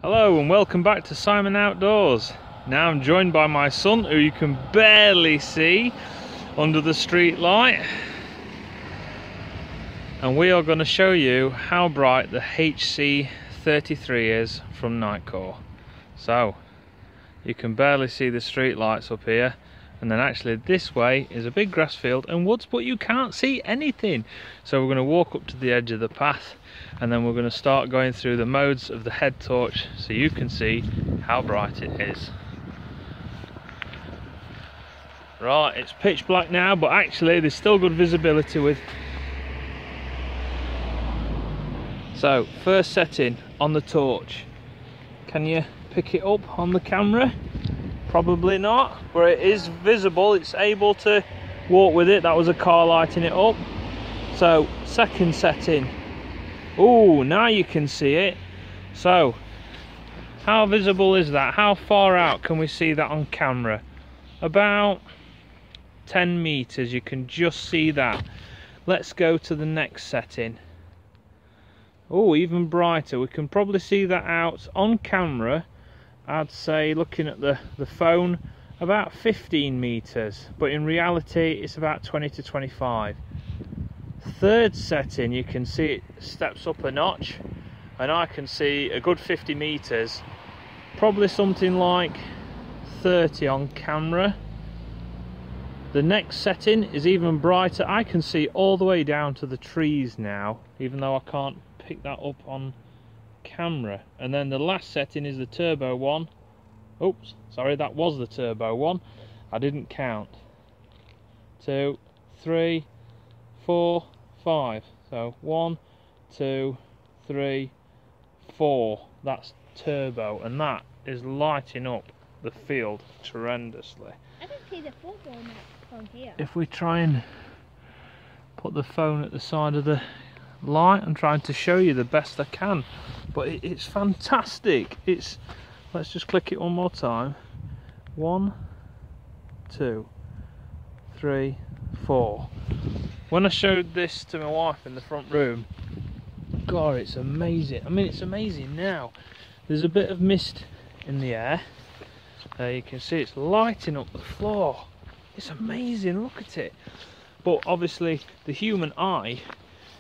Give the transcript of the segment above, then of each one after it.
Hello and welcome back to Simon Outdoors. Now I'm joined by my son, who you can barely see under the street light, and we are going to show you how bright the HC33 is from Nitecore. So you can barely see the street lights up here, and then actually this way is a big grass field and woods, but you can't see anything. So we're going to walk up to the edge of the path, and then we're going to start going through the modes of the head torch so you can see how bright it is. Right, it's pitch black now, but actually there's still good visibility with. So first setting on the torch, can you pick it up on the camera? Probably not, but it is visible, it's able to walk with it. That was a car lighting it up. So second setting, oh, now you can see it. So how visible is that? How far out can we see that on camera? About 10 meters, you can just see that. Let's go to the next setting. Oh, even brighter, we can probably see that out on camera. I'd say, looking at the phone, about 15 meters, but in reality it's about 20 to 25. Third setting, you can see it steps up a notch, and I can see a good 50 meters, probably something like 30 on camera. The next setting is even brighter. I can see all the way down to the trees now, even though I can't pick that up on camera. And then the last setting is the turbo one. Oops, sorry, that was the turbo one, I didn't count. 2, 3, 4, 5. So 1, 2, 3, 4. That's turbo, and that is lighting up the field tremendously. I can see the fourth one from here. If we try and put the phone at the side of the light, I'm trying to show you the best I can, but it's fantastic. It's, let's just click it one more time. 1, 2, 3, 4. When I showed this to my wife in the front room, God, it's amazing. I mean, it's amazing now. There's a bit of mist in the air. You can see it's lighting up the floor. It's amazing, look at it. But obviously the human eye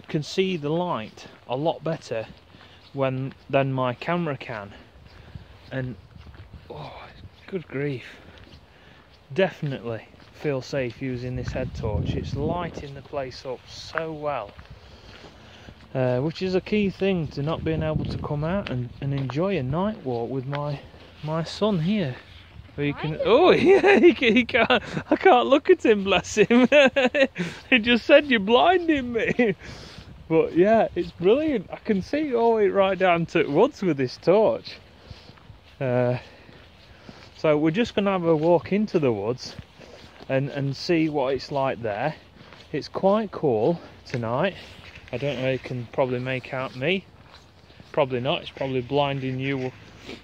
can see the light a lot better than my camera can, and oh, good grief, definitely feel safe using this head torch. It's lighting the place up so well, which is a key thing to not being able to come out and enjoy a night walk with my son here. Where you can, oh yeah, he can't, I can't look at him, bless him. He just said you're blinding me. But yeah, it's brilliant. I can see all the way right down to woods with this torch. So we're just going to have a walk into the woods and see what it's like there. It's quite cool tonight. I don't know, you can probably make out me. Probably not, it's probably blinding you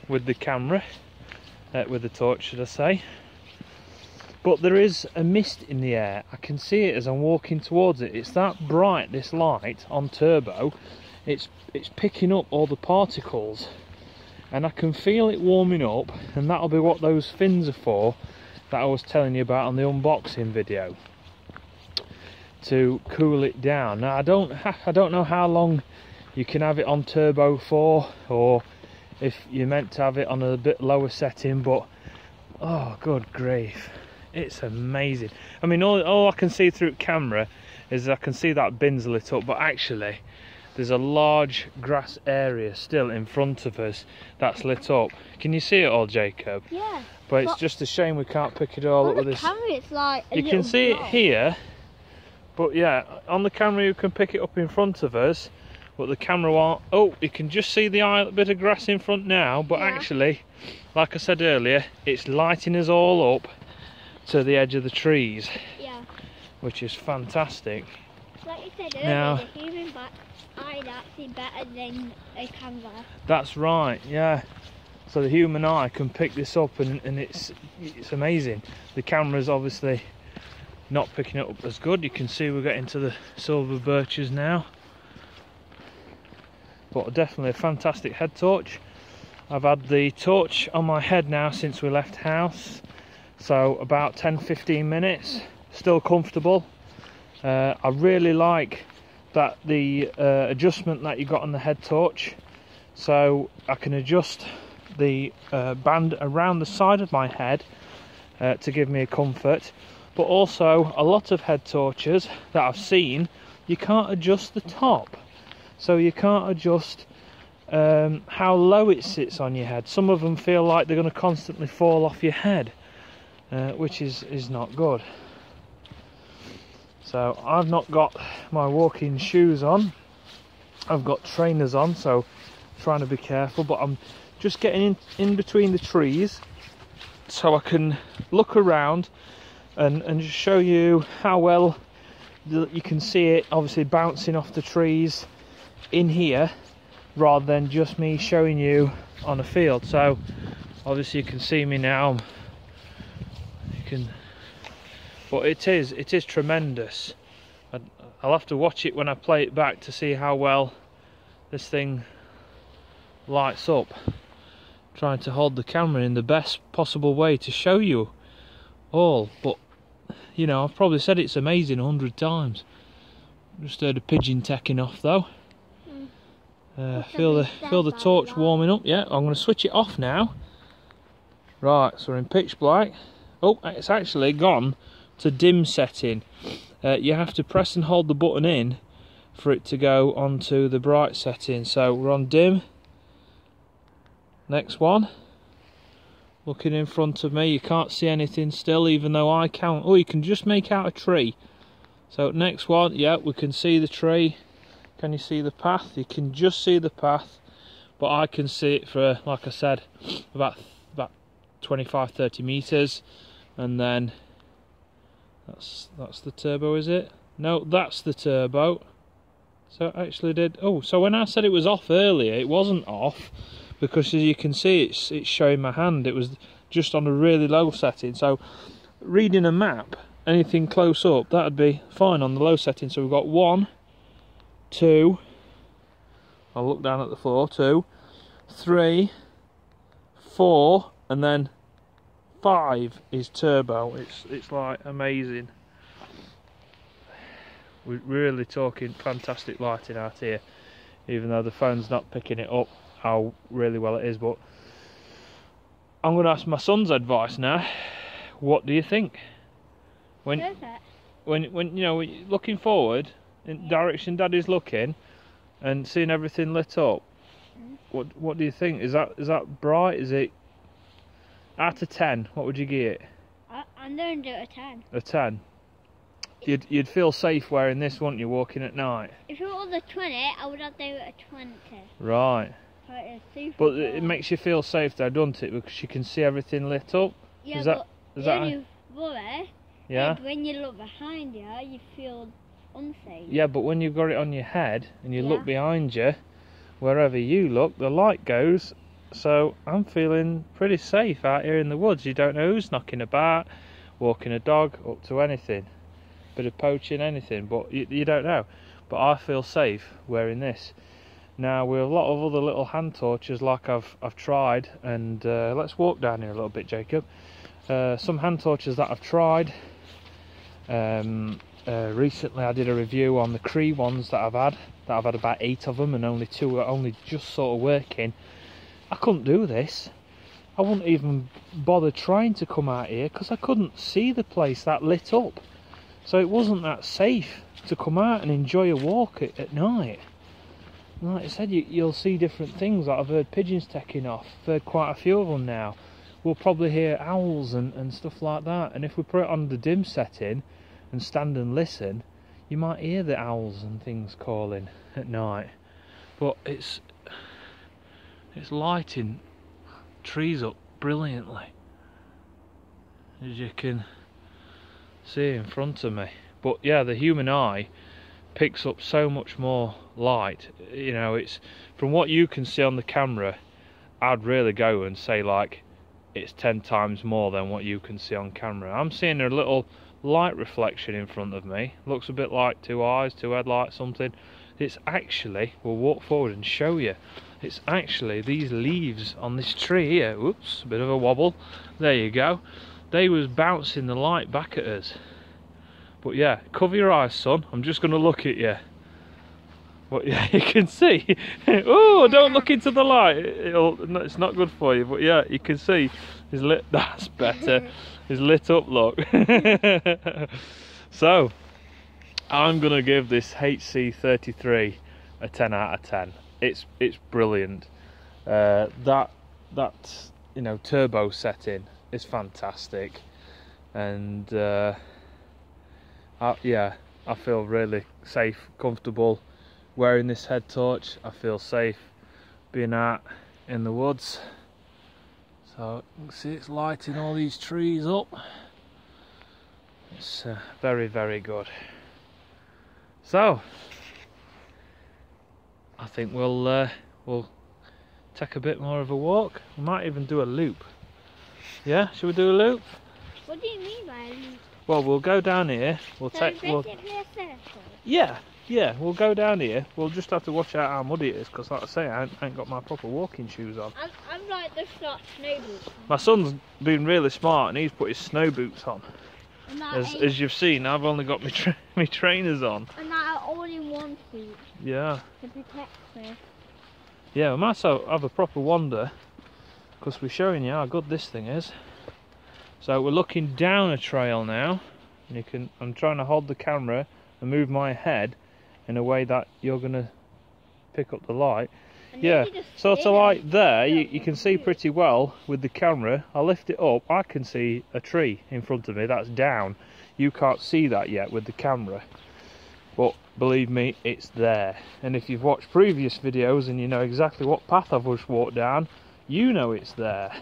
with the camera. With the torch, should I say. But there is a mist in the air. I can see it as I'm walking towards it. It's that bright, this light on turbo. It's picking up all the particles, and I can feel it warming up, and that'll be what those fins are for that I was telling you about on the unboxing video, to cool it down. Now I don't know how long you can have it on turbo for, or if you're meant to have it on a bit lower setting, but oh, good grief, it's amazing. I mean, all I can see through camera is I can see that bin's lit up, but actually there's a large grass area still in front of us that's lit up. Can you see it all, Jacob? Yeah. But it's just a shame we can't pick it all up with this. Camera, it's like you can see it here, but yeah, on the camera you can pick it up in front of us, but the camera won't. Oh, you can just see the bit of grass in front now, but actually, like I said earlier, it's lighting us all up to the edge of the trees. Yeah. Which is fantastic. Like you said earlier, the human eye actually better than a camera. That's right, yeah. So the human eye can pick this up, and it's amazing. The camera's obviously not picking it up as good. You can see we're getting to the silver birches now. But definitely a fantastic head torch. I've had the torch on my head now since we left house, so about 10-15 minutes, still comfortable. I really like that the adjustment that you got on the head torch, so I can adjust the band around the side of my head to give me a comfort. But also a lot of head torches that I've seen, you can't adjust the top, so you can't adjust how low it sits on your head. Some of them feel like they're going to constantly fall off your head, which is not good. So I've not got my walking shoes on, I've got trainers on, so trying to be careful, but I'm just getting in between the trees so I can look around and just show you how well you can see it obviously bouncing off the trees in here, rather than just me showing you on a field. So obviously you can see me now, but it is tremendous. I'll have to watch it when I play it back to see how well this thing lights up. Trying to hold the camera in the best possible way to show you all, but you know, I've probably said it's amazing 100 times. Just heard a pigeon taking off though. Feel the torch warming up. Yeah, I'm going to switch it off now. Right, so we're in pitch black. Oh, it's actually gone to dim setting. You have to press and hold the button in for it to go onto the bright setting. So we're on dim. Next one. Looking in front of me, you can't see anything still, even though I count. Oh, you can just make out a tree. So next one, yeah, we can see the tree. Can you see the path? You can just see the path, but I can see it for, like I said, about 25-30 meters, and then that's the turbo, is it? No, that's the turbo. So it actually did. Oh, so when I said it was off earlier, it wasn't off, because as you can see, it's showing my hand. It was just on a really low setting. So reading a map, anything close up, that'd be fine on the low setting. So we've got 1, 2, I'll look down at the floor, 2, 3, 4, and then 5 is turbo. It's like amazing. We're really talking fantastic lighting out here, even though the phone's not picking it up how really well it is. But I'm going to ask my son's advice now. What do you think? When you know, looking forward in direction Daddy's looking and seeing everything lit up, what do you think? Is that bright? Is it out of 10? What would you give it? I'm going to do a 10. A 10. You'd feel safe wearing this, wouldn't you, walking at night? If it was a 20, I would have to do a 20. Right. So it's super But bright. it makes you feel safe though, doesn't it? Because you can see everything lit up. Yeah, is but that you worry, yeah? like when you look behind you, you feel unsafe. Yeah, but when you've got it on your head and you look behind you, wherever you look, the light goes. So I'm feeling pretty safe out here in the woods. You don't know who's knocking about, walking a dog, up to anything. Bit of poaching, anything, but you don't know. But I feel safe wearing this. Now with a lot of other little hand torches like I've tried, and let's walk down here a little bit, Jacob. Some hand torches that I've tried. Recently I did a review on the Cree ones that I've had about 8 of them, and only 2 are only just sort of working. I couldn't do this. I wouldn't even bother trying to come out here because I couldn't see the place that lit up. So it wasn't that safe to come out and enjoy a walk at night. And like I said, you'll see different things. Like I've heard pigeons taking off. I've heard quite a few of them now. We'll probably hear owls and stuff like that. And if we put it on the dim setting and stand and listen, you might hear the owls and things calling at night. But it's lighting trees up brilliantly, as you can see in front of me. But yeah, the human eye picks up so much more light. You know, it's from what you can see on the camera, I'd really go and say like it's 10 times more than what you can see on camera. I'm seeing a little light reflection in front of me. Looks a bit like 2 eyes, 2 headlights, something. it's actually, we'll walk forward and show you, it's actually these leaves on this tree here. Whoops, a bit of a wobble. There you go. They was bouncing the light back at us. But yeah, cover your eyes, son. I'm just going to look at you. But yeah, you can see. Oh, don't look into the light. It's not good for you. But yeah, you can see. It's lit. That's better. It's lit up. Look. So, I'm going to give this HC33 a 10 out of 10. It's brilliant. That you know, turbo setting is fantastic, and yeah, I feel really safe, comfortable wearing this head torch. I feel safe being out in the woods. So you can see it's lighting all these trees up. It's very, very good. So I think we'll take a bit more of a walk. We might even do a loop. Yeah, should we do a loop? What do you mean by a loop? Well, we'll go down here. We'll So take. We'll, basically a circle. yeah, we'll go down here. We'll just have to watch out how muddy it is, because like I say, I ain't got my proper walking shoes on. I'm like the short snow boots. My son's been really smart and he's put his snow boots on. As you've seen, I've only got my trainers on. And that are all in one suit. Yeah. To protect me. Yeah, we might have a proper wander, because we're showing you how good this thing is. So we're looking down a trail now, and I'm trying to hold the camera and move my head in a way that you're going to pick up the light. And Yeah, then you just sort of spin like it. there, you can see pretty well with the camera. I lift it up, I can see a tree in front of me that's down. You can't see that yet with the camera, but believe me, it's there. And if you've watched previous videos and you know exactly what path I've just walked down, you know it's there.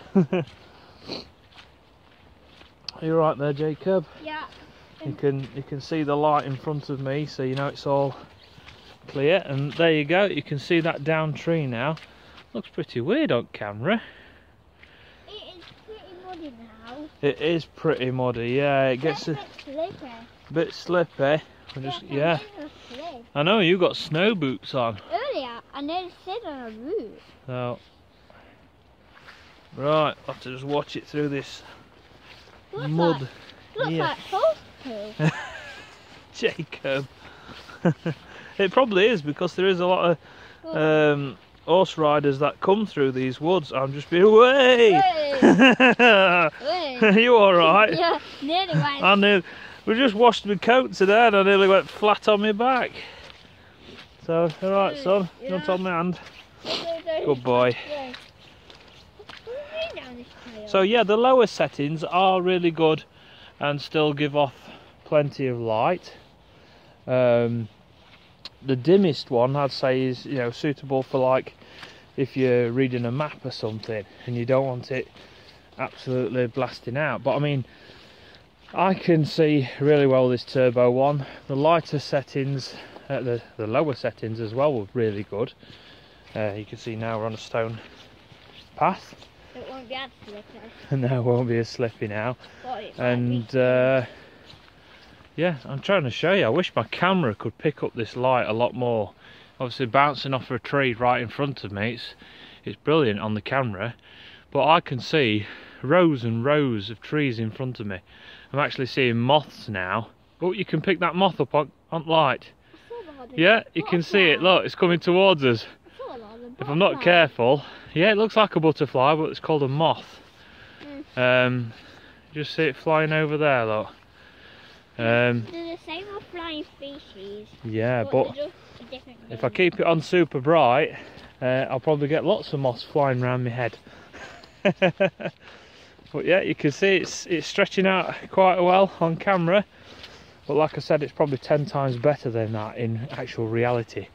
Are you right there, Jacob? Yeah. You can see the light in front of me, so you know it's all clear. And there you go, you can see that down tree now. Looks pretty weird on camera. It is pretty muddy now. It is pretty muddy, yeah. It gets a bit slippy. Yeah. I know, you got snow boots on. Earlier, I nearly slid on a root. So, right, I'll have to just watch it through this mud. Looks Yeah. like horse poo. Jacob. It probably is, because there is a lot of horse riders that come through these woods. I'm just being away. Hey. You alright? Yeah, nearly went. We just washed my coat today and I nearly went flat on my back. So, alright, son, you want to hold my hand? Good boy. So yeah, the lower settings are really good and still give off plenty of light. The dimmest one, I'd say, is, you know, suitable for, like, if you're reading a map or something and you don't want it absolutely blasting out. But I mean, I can see really well this turbo one. The lighter settings, the lower settings as well, were really good. You can see now we're on a stone path. It won't be as slippy. And there won't be as slippy now. And yeah, I'm trying to show you. I wish my camera could pick up this light a lot more. Obviously, bouncing off a tree right in front of me, it's brilliant on the camera. But I can see rows and rows of trees in front of me. I'm actually seeing moths now. Oh, you can pick that moth up on light. Yeah, you can see it. Look, it's coming towards us. If I'm not careful, yeah, it looks like a butterfly, but it's called a moth. Just see it flying over there, look. They're the same old flying species. Yeah, but they're just a different if I keep it on super bright, I'll probably get lots of moths flying around my head. But yeah, you can see it's stretching out quite well on camera. But like I said, it's probably 10 times better than that in actual reality.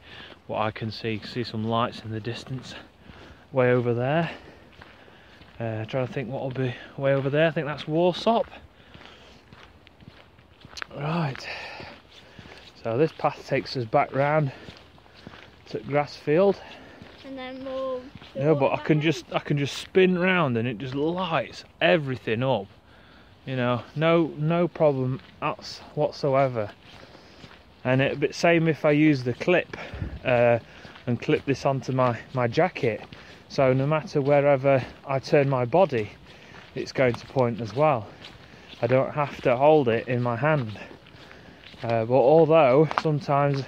What I can see some lights in the distance, way over there. Trying to think what will be way over there. I think that's Warsop. Right. So this path takes us back round to Grassfield. And then we'll. Yeah, but I can just spin round and it just lights everything up. You know, no problem whatsoever. And it'd be the same if I use the clip and clip this onto my jacket. So no matter wherever I turn my body, it's going to point as well. I don't have to hold it in my hand. But although sometimes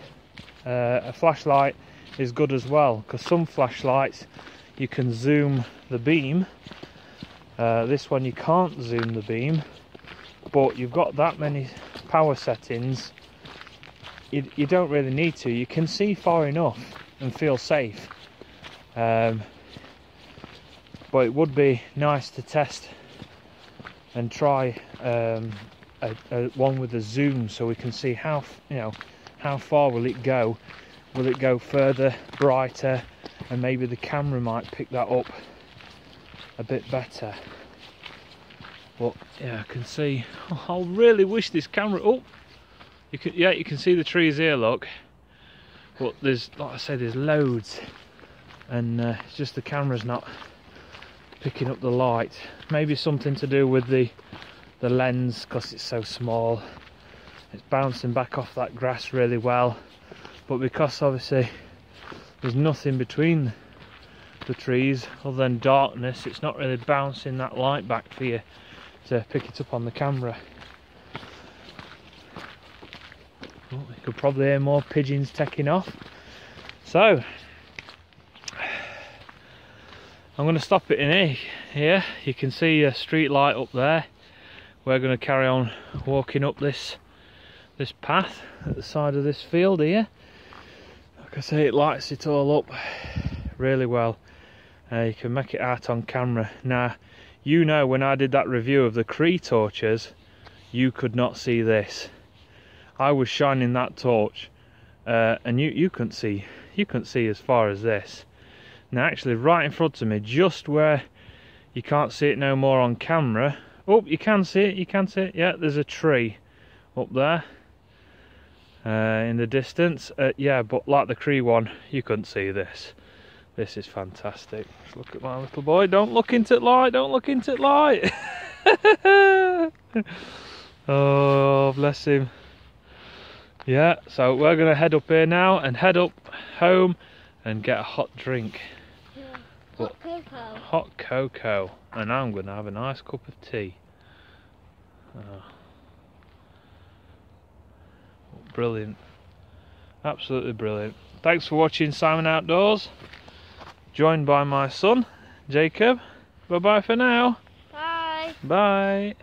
a flashlight is good as well, because some flashlights you can zoom the beam. This one you can't zoom the beam, but you've got that many power settings, you don't really need to. You can see far enough and feel safe. But it would be nice to test and try one with a zoom, so we can see how far will it go. Will it go further, brighter, and maybe the camera might pick that up a bit better. But yeah, I can see. I really wish this camera. Oh, you can see the trees here. Look, but there's, like I said, there's loads, and it's just the camera's not picking up the light. Maybe something to do with the lens, because it's so small. It's bouncing back off that grass really well, but because obviously there's nothing between the trees other than darkness, it's not really bouncing that light back for you to pick it up on the camera. Oh, you could probably hear more pigeons taking off. So I'm going to stop it in here. You can see a street light up there. We're going to carry on walking up this path at the side of this field here. Like I say, it lights it all up really well. You can make it out on camera. Now, you know, when I did that review of the Cree torches, you could not see this. I was shining that torch, and you couldn't see. You couldn't see as far as this. Now, actually, right in front of me, just where you can't see it no more on camera. Oh, you can see it. You can see it. Yeah, there's a tree up there in the distance. Yeah, but like the Cree one, you couldn't see this. This is fantastic. Let's look at my little boy. Don't look into the light. Don't look into the light. Oh, bless him. Yeah, so we're going to head up here now and head up home and get a hot drink. Yeah. Hot cocoa. Hot cocoa. And I'm going to have a nice cup of tea. Oh. Brilliant. Absolutely brilliant. Thanks for watching Simon Outdoors. Joined by my son, Jacob. Bye-bye for now. Bye. Bye.